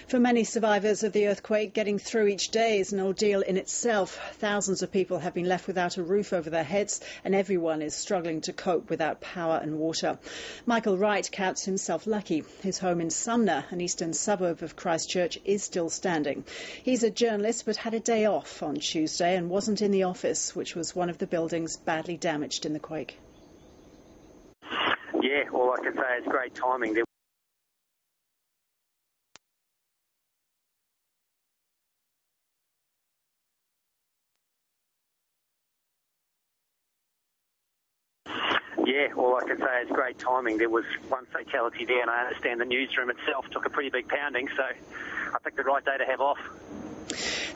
For many survivors of the earthquake, getting through each day is an ordeal in itself. Thousands of people have been left without a roof over their heads, and everyone is struggling to cope without power and water. Michael Wright counts himself lucky. His home in Sumner, an eastern suburb of Christchurch, is still standing. He's a journalist but had a day off on Tuesday and wasn't in the office, which was one of the buildings badly damaged in the quake. Yeah, all I can say is great timing. Yeah, all I can say is great timing. There was one fatality there, and I understand the newsroom itself took a pretty big pounding, so I picked the right day to have off.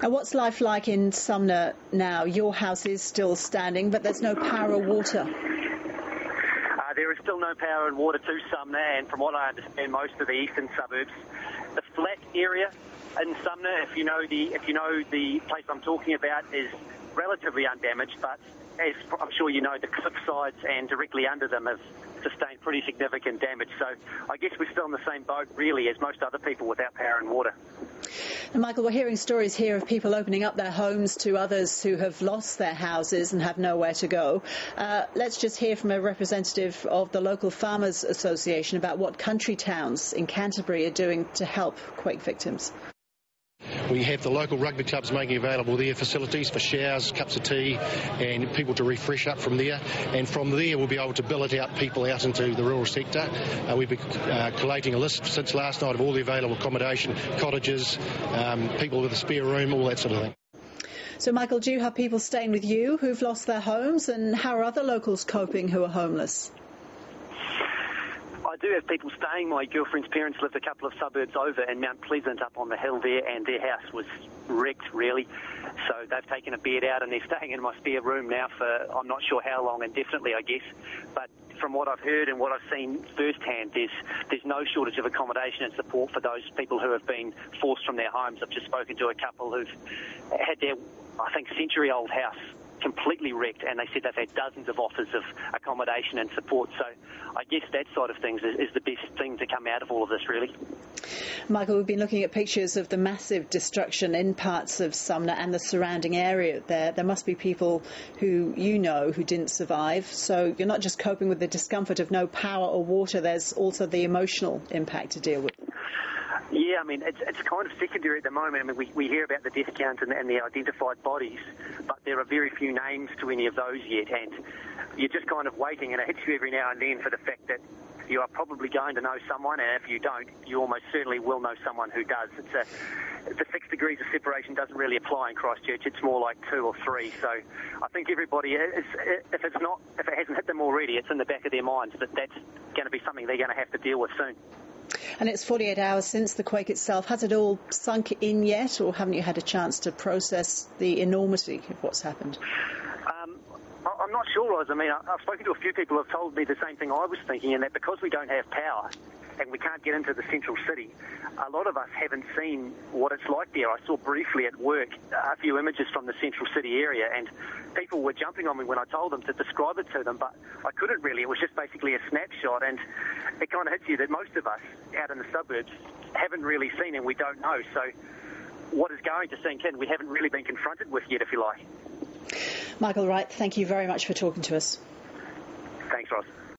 Now, what's life like in Sumner now? Your house is still standing, but there's no power or water. There is still no power and water to Sumner, and from what I understand, most of the eastern suburbs, the flat area in Sumner, if you know the place I'm talking about, is relatively undamaged, but as I'm sure you know, the cliff sides and directly under them have sustained pretty significant damage. So I guess we're still in the same boat, really, as most other people without power and water. And Michael, we're hearing stories here of people opening up their homes to others who have lost their houses and have nowhere to go. Let's just hear from a representative of the local Farmers Association about what country towns in Canterbury are doing to help quake victims. We have the local rugby clubs making available their facilities for showers, cups of tea and people to refresh up from there. And from there we'll be able to billet out people out into the rural sector. We've been collating a list since last night of all the available accommodation, cottages, people with a spare room, all that sort of thing. So, Michael, do you have people staying with you who've lost their homes, and how are other locals coping who are homeless? I do have people staying. My girlfriend's parents lived a couple of suburbs over in Mount Pleasant up on the hill there, and their house was wrecked, really. So they've taken a bed out and they're staying in my spare room now for I'm not sure how long, indefinitely, I guess. But from what I've heard and what I've seen firsthand, there's no shortage of accommodation and support for those people who have been forced from their homes. I've just spoken to a couple who've had their, I think, century-old house completely wrecked, and they said they've had dozens of offers of accommodation and support. So I guess that side of things is the best thing to come out of all of this, really. Michael, we've been looking at pictures of the massive destruction in parts of Sumner and the surrounding area there. There must be people who you know who didn't survive. So you're not just coping with the discomfort of no power or water, there's also the emotional impact to deal with. Yeah, I mean, it's kind of secondary at the moment. I mean, we hear about the death count and the identified bodies, but there are very few names to any of those yet, and you're just kind of waiting, and it hits you every now and then for the fact that you are probably going to know someone, and if you don't, you almost certainly will know someone who does. The 6 degrees of separation doesn't really apply in Christchurch. It's more like 2 or 3. So I think everybody, if it hasn't hit them already, it's in the back of their minds that that's going to be something they're going to have to deal with soon. And it's 48 hours since the quake itself. Has it all sunk in yet, or haven't you had a chance to process the enormity of what's happened? I'm not sure, Roz. I mean, I've spoken to a few people who have told me the same thing I was thinking, and that because we don't have power and we can't get into the central city, a lot of us haven't seen what it's like there. I saw briefly at work a few images from the central city area, and people were jumping on me when I told them to describe it to them, but I couldn't really. It was just basically a snapshot, and it kind of hits you that most of us out in the suburbs haven't really seen and we don't know. So what is going to sink in, we haven't really been confronted with yet, if you like. Michael Wright, thank you very much for talking to us. Thanks, Ross.